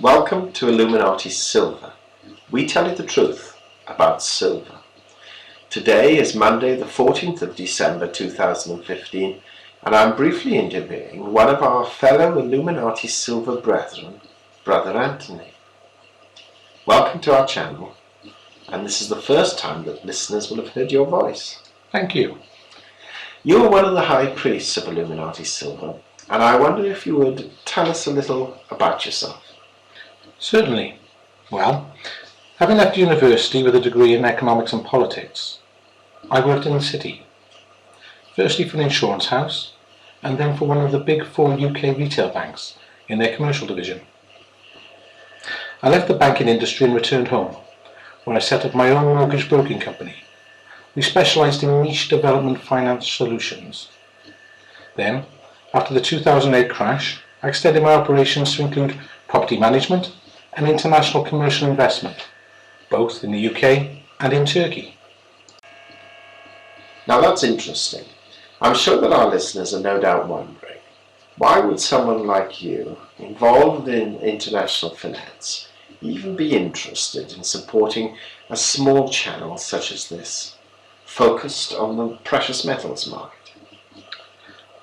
Welcome to Illuminati Silver. We tell you the truth about silver. Today is Monday the 14th of December 2015 and I'm briefly interviewing one of our fellow Illuminati Silver Brethren, Brother Anthony. Welcome to our channel, and this is the first time that listeners will have heard your voice. Thank you. You are one of the high priests of Illuminati Silver, and I wonder if you would tell us a little about yourself. Certainly. Well, having left university with a degree in economics and politics, I worked in the city. Firstly for an insurance house, and then for one of the big four UK retail banks in their commercial division. I left the banking industry and returned home, where I set up my own mortgage broking company. We specialised in niche development finance solutions. Then, after the 2008 crash, I extended my operations to include property management and international commercial investment, both in the UK and in Turkey. Now that's interesting. I'm sure that our listeners are no doubt wondering, why would someone like you, involved in international finance, even be interested in supporting a small channel such as this, focused on the precious metals market?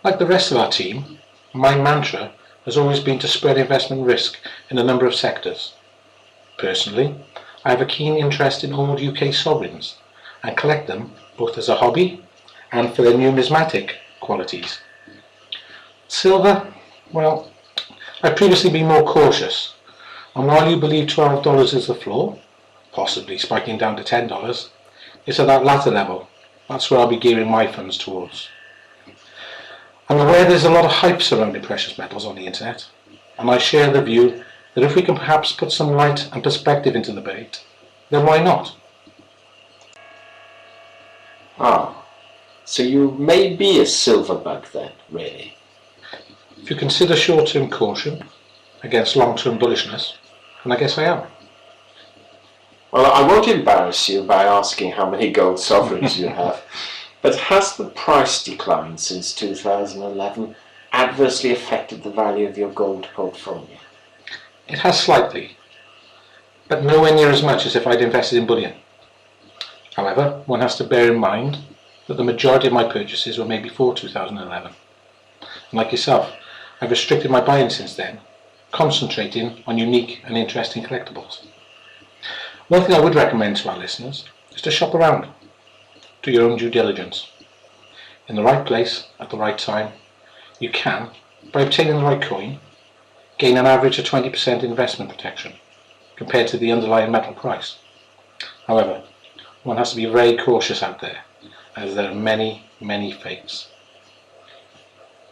Like the rest of our team, my mantra has always been to spread investment risk in a number of sectors. Personally, I have a keen interest in old UK sovereigns and collect them both as a hobby and for their numismatic qualities. Silver, well, I've previously been more cautious, and while you believe $12 is the floor, possibly spiking down to $10, it's at that latter level. That's where I'll be gearing my funds towards. I'm aware there's a lot of hype surrounding precious metals on the internet, and I share the view that if we can perhaps put some light and perspective into the debate, then why not? So you may be a silver bug then, really? If you consider short-term caution against long-term bullishness, then I guess I am. Well, I won't embarrass you by asking how many gold sovereigns you have, but has the price decline since 2011 adversely affected the value of your gold portfolio? It has slightly, but nowhere near as much as if I'd invested in bullion. However, one has to bear in mind that the majority of my purchases were made before 2011. And like yourself, I've restricted my buying since then, concentrating on unique and interesting collectibles. One thing I would recommend to our listeners is to shop around. Do your own due diligence. In the right place, at the right time, you can, by obtaining the right coin, gain an average of 20% investment protection compared to the underlying metal price. However, one has to be very cautious out there, as there are many, many fakes.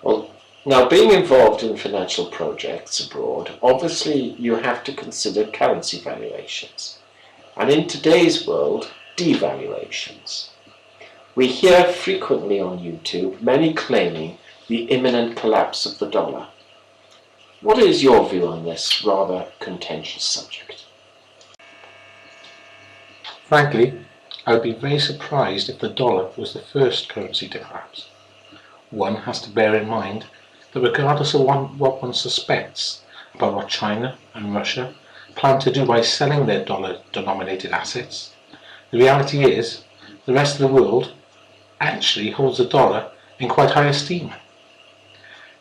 Well, now being involved in financial projects abroad, obviously you have to consider currency valuations. And in today's world, devaluations. We hear frequently on YouTube many claiming the imminent collapse of the dollar. What is your view on this rather contentious subject? Frankly, I would be very surprised if the dollar was the first currency to collapse. One has to bear in mind that regardless of what one suspects about what China and Russia plan to do by selling their dollar-denominated assets, the reality is the rest of the world actually holds the dollar in quite high esteem.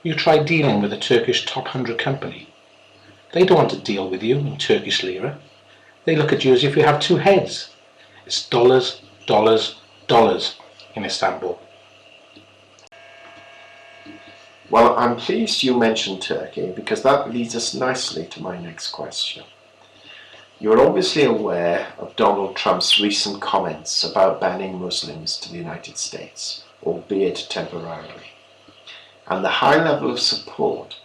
You try dealing with a Turkish top 100 company. They don't want to deal with you in Turkish lira. They look at you as if you have two heads. It's dollars, dollars, dollars in Istanbul. Well, I'm pleased you mentioned Turkey because that leads us nicely to my next question. You're obviously aware of Donald Trump's recent comments about banning Muslims to the United States, albeit temporarily, and the high level of support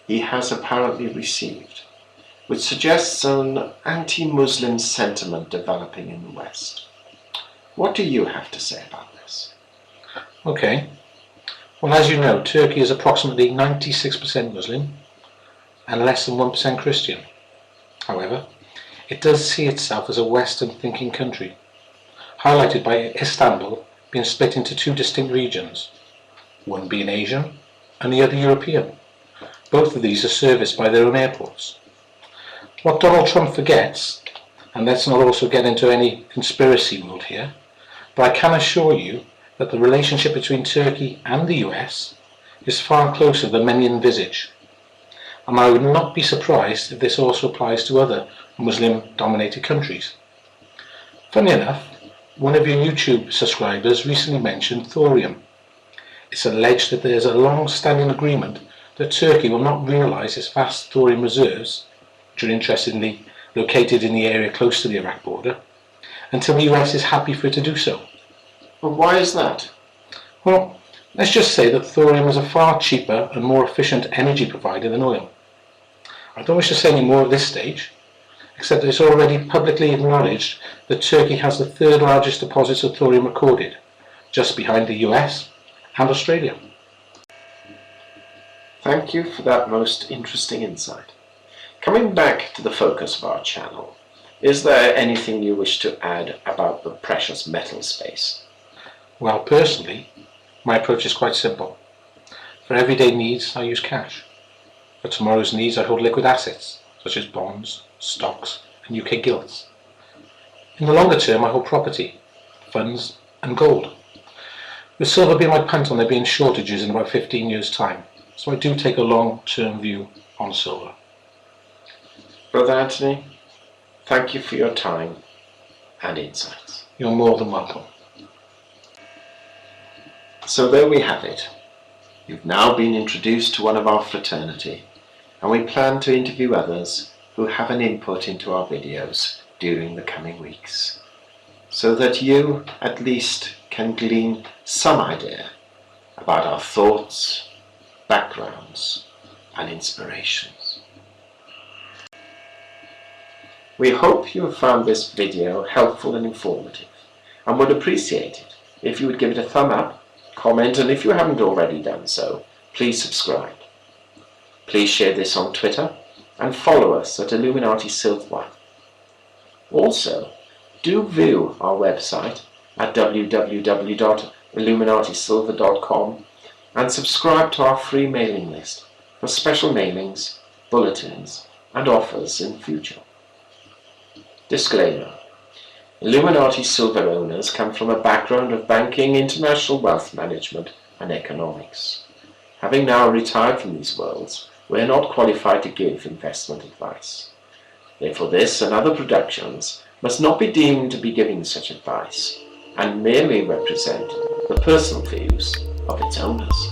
he has apparently received, which suggests an anti-Muslim sentiment developing in the West. What do you have to say about this? Okay. Well, as you know, Turkey is approximately 96% Muslim and less than 1% Christian. However, it does see itself as a Western thinking country, highlighted by Istanbul being split into two distinct regions, one being Asian and the other European. Both of these are serviced by their own airports. What Donald Trump forgets, and let's not also get into any conspiracy world here, but I can assure you that the relationship between Turkey and the US is far closer than many envisage, and I would not be surprised if this also applies to other Muslim-dominated countries. Funny enough, one of your YouTube subscribers recently mentioned thorium. It's alleged that there is a long-standing agreement that Turkey will not realise its vast thorium reserves, which are interestingly located in the area close to the Iraq border, until the US is happy for it to do so. But why is that? Well, let's just say that thorium is a far cheaper and more efficient energy provider than oil. I don't wish to say any more at this stage, except that it's already publicly acknowledged that Turkey has the third largest deposits of thorium recorded, just behind the US and Australia. Thank you for that most interesting insight. Coming back to the focus of our channel, is there anything you wish to add about the precious metal space? Well, personally, my approach is quite simple. For everyday needs, I use cash. For tomorrow's needs, I hold liquid assets, such as bonds, stocks, and UK gilts. In the longer term, I hold property, funds, and gold. With silver being my punt on there being shortages in about 15 years' time, so I do take a long-term view on silver. Brother Anthony, thank you for your time and insights. You're more than welcome. So there we have it. You've now been introduced to one of our fraternity, and we plan to interview others who have an input into our videos during the coming weeks, so that you at least can glean some idea about our thoughts, backgrounds, and inspirations. We hope you have found this video helpful and informative, and would appreciate it if you would give it a thumb up, comment, and if you haven't already done so, please subscribe. Please share this on Twitter and follow us at Illuminati Silver. Also, do view our website at www.illuminatisilver.com and subscribe to our free mailing list for special mailings, bulletins, and offers in future. Disclaimer: Illuminati Silver owners come from a background of banking, international wealth management, and economics. Having now retired from these worlds, we are not qualified to give investment advice. Therefore, this and other productions must not be deemed to be giving such advice, and merely represent the personal views of its owners.